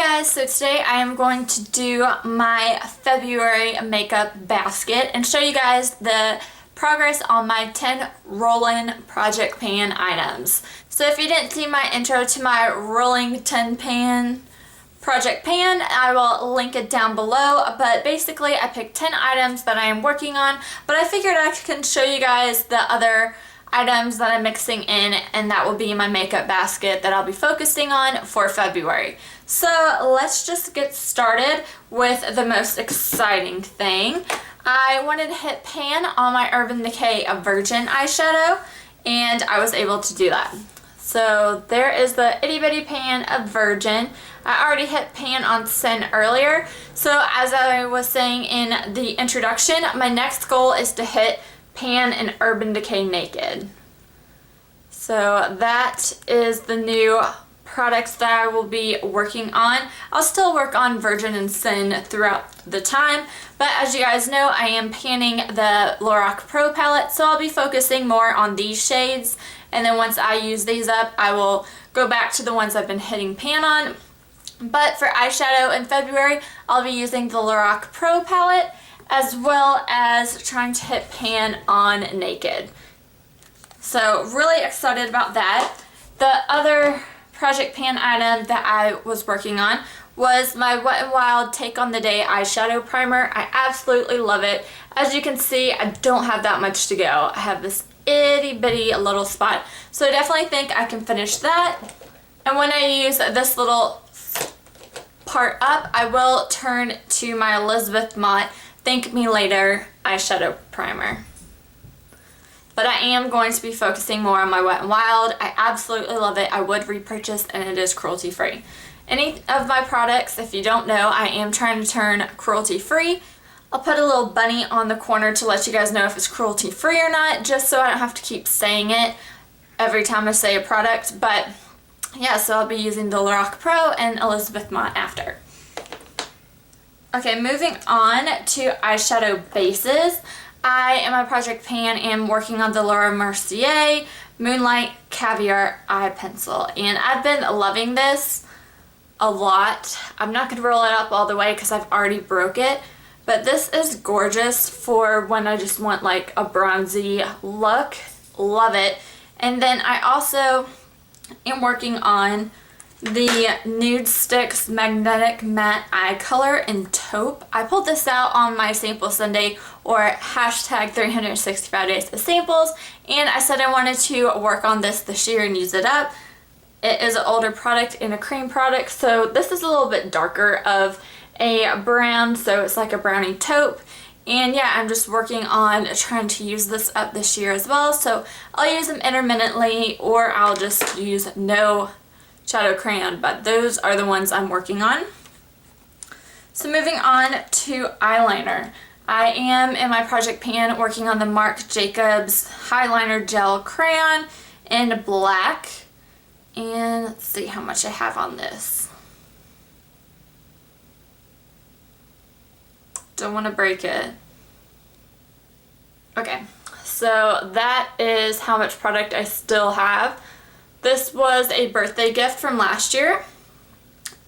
guys, so today I am going to do my February makeup basket and show you guys the progress on my 10 roll-in project pan items. So if you didn't see my intro to my rolling 10 pan project pan, I will link it down below, but basically I picked 10 items that I am working on, but I figured I can show you guys the other items that I'm mixing in, and that will be my makeup basket that I'll be focusing on for February. So let's just get started with the most exciting thing. I wanted to hit pan on my Urban Decay Virgin eyeshadow, and I was able to do that. So there is the itty bitty pan of Virgin. I already hit pan on Sin earlier, so as I was saying in the introduction, my next goal is to hit pan and Urban Decay Naked. So that is the new products that I will be working on. I'll still work on Virgin and Sin throughout the time, but as you guys know, I am panning the Lorac Pro palette, so I'll be focusing more on these shades, and then once I use these up, I will go back to the ones I've been hitting pan on. But for eyeshadow in February, I'll be using the Lorac Pro palette, as well as trying to hit pan on Naked. So really excited about that. The other project pan item that I was working on was my Wet n Wild Take on the Day eyeshadow primer. I absolutely love it. As you can see, I don't have that much to go. I have this itty bitty little spot, so I definitely think I can finish that. And when I use this little part up, I will turn to my Elizabeth Mott Thank Me Later eyeshadow primer. But I am going to be focusing more on my Wet n Wild. I absolutely love it. I would repurchase, and it is cruelty free. Any of my products, if you don't know, I am trying to turn cruelty free. I'll put a little bunny on the corner to let you guys know if it's cruelty free or not, just so I don't have to keep saying it every time I say a product. But yeah, so I'll be using the Lorac Pro and Elizabeth Mott after. Okay, moving on to eyeshadow bases. I, in my project pan, am working on the Laura Mercier Moonlight Caviar Eye Pencil, and I've been loving this a lot. I'm not going to roll it up all the way because I've already broke it, but this is gorgeous for when I just want like a bronzy look. Love it. And then I also am working on the Nude Sticks Magnetic Matte Eye Color in Taupe. I pulled this out on my Sample Sunday, or hashtag 365 days of samples, and I said I wanted to work on this year and use it up. It is an older product and a cream product, so this is a little bit darker of a brown, so it's like a brownie taupe. And yeah, I'm just working on trying to use this up this year as well, so I'll use them intermittently, or I'll just use no shadow crayon, but those are the ones I'm working on. So moving on to eyeliner. I am in my project pan working on the Marc Jacobs Highliner Gel Crayon in black. And let's see how much I have on this. Don't want to break it. Okay, so that is how much product I still have. This was a birthday gift from last year.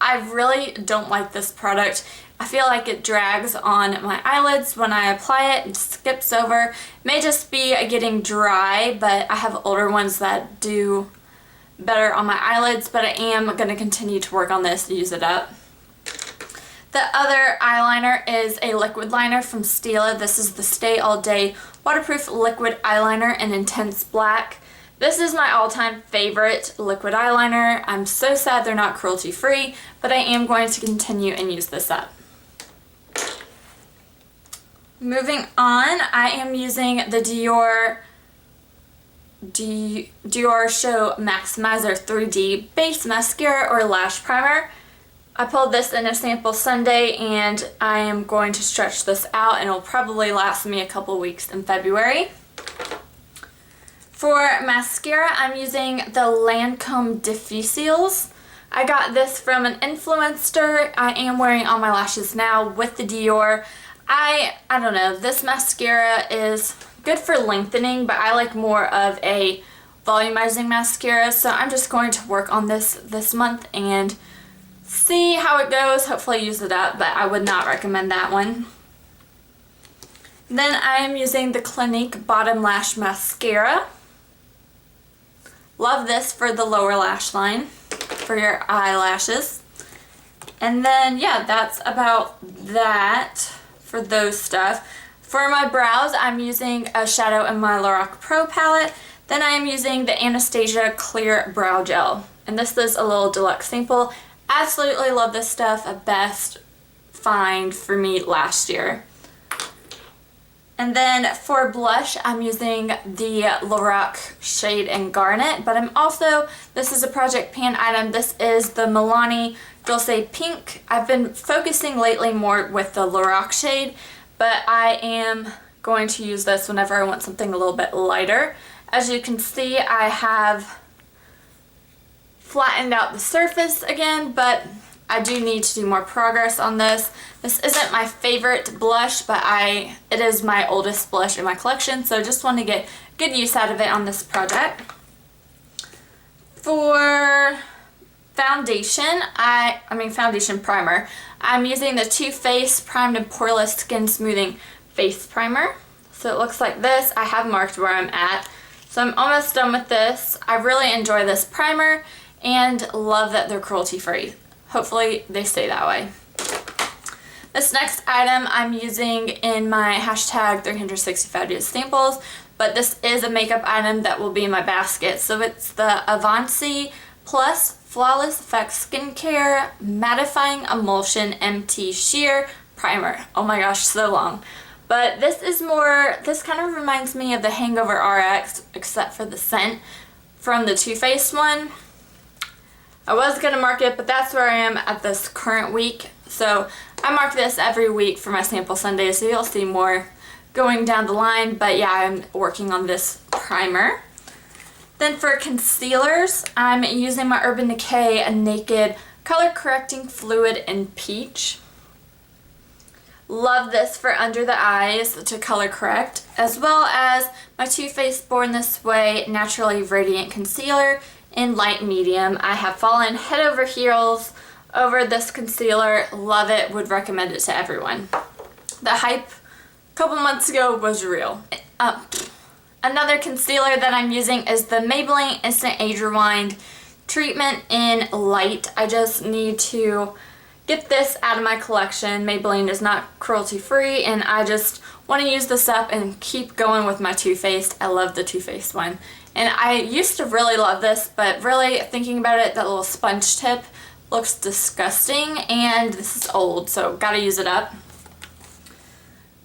I really don't like this product. I feel like it drags on my eyelids when I apply it and skips over. It may just be getting dry, but I have older ones that do better on my eyelids, but I am going to continue to work on this to use it up. The other eyeliner is a liquid liner from Stila. This is the Stay All Day Waterproof Liquid Eyeliner in Intense Black. This is my all-time favorite liquid eyeliner. I'm so sad they're not cruelty free, but I am going to continue and use this up. Moving on, I am using the Dior Show Maximizer 3D Base Mascara or Lash Primer. I pulled this in a Sample Sunday, and I am going to stretch this out, and it'll probably last me a couple weeks in February. For mascara, I'm using the Lancome Diffusiles. I got this from an influencer. I am wearing on my lashes now with the Dior. I don't know, this mascara is good for lengthening, but I like more of a volumizing mascara, so I'm just going to work on this month and see how it goes, hopefully use it up, but I would not recommend that one. Then I am using the Clinique Bottom Lash Mascara. Love this for the lower lash line, for your eyelashes. And then, yeah, that's about that for those stuff. For my brows, I'm using a shadow in my Lorac Pro palette. Then I am using the Anastasia Clear Brow Gel. And this is a little deluxe sample. Absolutely love this stuff. A best find for me last year. And then for blush, I'm using the Lorac shade in Garnet, but I'm also, this is a Project Pan item. This is the Milani Dulce Pink. I've been focusing lately more with the Lorac shade, but I am going to use this whenever I want something a little bit lighter. As you can see, I have flattened out the surface again, but I do need to do more progress on this. This isn't my favorite blush, but it is my oldest blush in my collection, so just want to get good use out of it on this project. For foundation, foundation primer, I'm using the Too Faced Primed and Poreless Skin Smoothing Face Primer. So it looks like this. I have marked where I'm at. So I'm almost done with this. I really enjoy this primer and love that they're cruelty free. Hopefully they stay that way. This next item I'm using in my hashtag 365 days samples, but this is a makeup item that will be in my basket. So it's the Avanci Plus Flawless Effects Skincare Mattifying Emulsion MT Sheer Primer. Oh my gosh, so long. But this kind of reminds me of the Hangover RX, except for the scent from the Too Faced one. I was going to mark it, but that's where I am at this current week. So I mark this every week for my sample Sundays, so you'll see more going down the line. But yeah, I'm working on this primer. Then for concealers, I'm using my Urban Decay Naked Color Correcting Fluid in Peach. Love this for under the eyes to color correct, as well as my Too Faced Born This Way Naturally Radiant Concealer in light medium. I have fallen head over heels over this concealer. Love it. Would recommend it to everyone. The hype a couple months ago was real. Another concealer that I'm using is the Maybelline Instant Age Rewind Treatment in Light. I just need to get this out of my collection. Maybelline is not cruelty free, and I just want to use this up and keep going with my Too Faced. I love the Too Faced one. And I used to really love this, but really thinking about it, that little sponge tip looks disgusting, and this is old, so gotta use it up.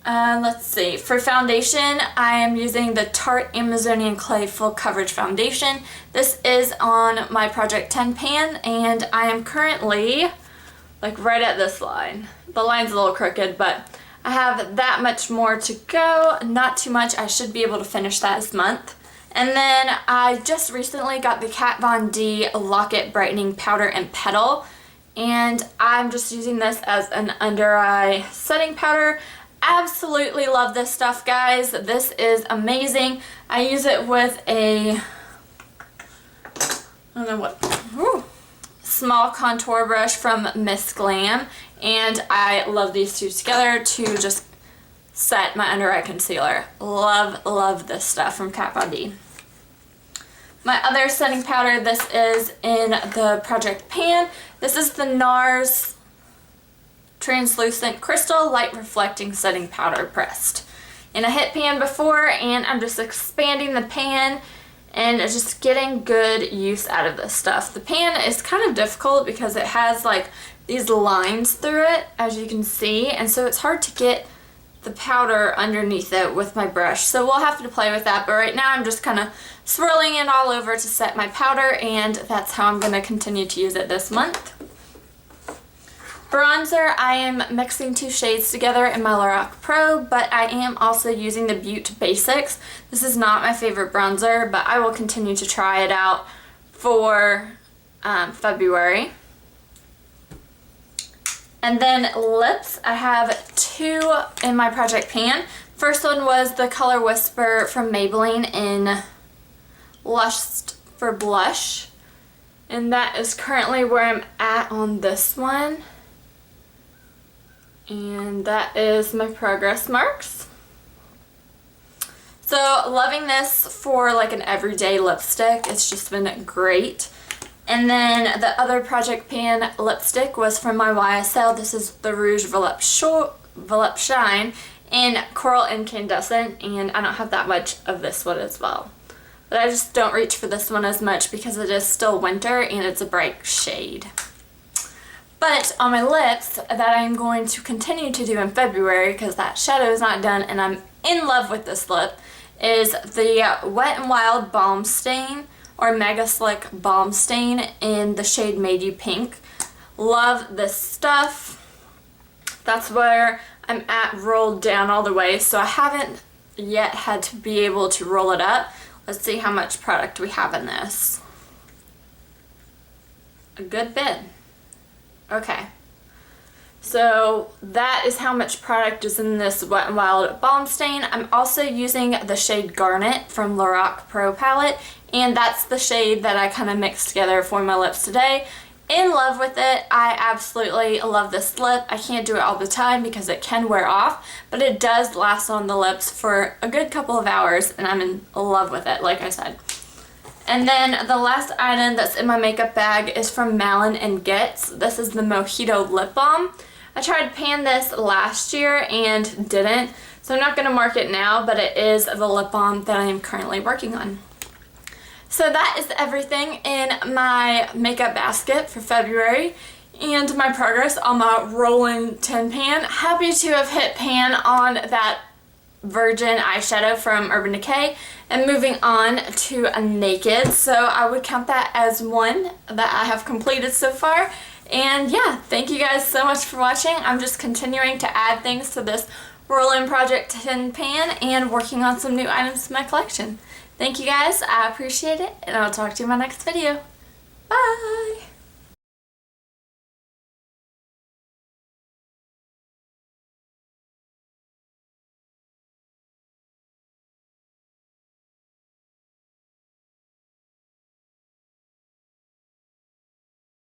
Let's see. For foundation, I am using the Tarte Amazonian Clay Full Coverage Foundation. This is on my Project 10 pan, and I am currently like right at this line. The line's a little crooked, but I have that much more to go. Not too much. I should be able to finish that this month. And then I just recently got the Kat Von D Lock-It Brightening Powder and Petal, and I'm just using this as an under eye setting powder. Absolutely love this stuff, guys. This is amazing. I use it with a, small contour brush from Miss Glam, and I love these two together to just set my under eye concealer. Love this stuff from Kat Von D. My other setting powder, this is in the Project Pan. This is the NARS Translucent Crystal Light Reflecting Setting Powder pressed in a hit pan before, and I'm just expanding the pan and just getting good use out of this stuff. The pan is kind of difficult because it has like these lines through it, as you can see, and so it's hard to get the powder underneath it with my brush. So we'll have to play with that, but right now I'm just kind of swirling it all over to set my powder, and that's how I'm going to continue to use it this month. Bronzer, I am mixing two shades together in my Lorac Pro, but I am also using the Beaute Basics. This is not my favorite bronzer, but I will continue to try it out for February. And then lips, I have two in my Project Pan. First one was the Color Whisper from Maybelline in Lust for Blush. And that is currently where I'm at on this one. And that is my progress marks. So loving this for like an everyday lipstick. It's just been great. And then the other Project Pan lipstick was from my YSL. This is the Rouge Volupte Shine in Coral Incandescent, and I don't have that much of this one as well. But I just don't reach for this one as much because it is still winter and it's a bright shade. But on my lips, that I'm going to continue to do in February because that shadow is not done and I'm in love with this lip, is the Wet n Wild Balm Stain or Mega Slick Balm Stain in the shade Made You Pink. Love this stuff. That's where I'm at rolled down all the way, so I haven't yet had to be able to roll it up. Let's see how much product we have in this. A good bit. Okay. So that is how much product is in this Wet n Wild Balm Stain. I'm also using the shade Garnet from Lorac Pro palette, and that's the shade that I kind of mixed together for my lips today. In love with it. I absolutely love this lip. I can't do it all the time because it can wear off, but it does last on the lips for a good couple of hours, and I'm in love with it, like I said. And then the last item that's in my makeup bag is from Malin and Getz. This is the Mojito Lip Balm. I tried pan this last year and didn't, so I'm not going to mark it now, but it is the lip balm that I am currently working on. So that is everything in my makeup basket for February and my progress on my Rolling 10 pan. Happy to have hit pan on that Virgin eyeshadow from Urban Decay and moving on to a Naked. So I would count that as one that I have completed so far. And yeah, thank you guys so much for watching. I'm just continuing to add things to this Rolling Project 10 pan and working on some new items to my collection. Thank you guys, I appreciate it, and I'll talk to you in my next video. Bye!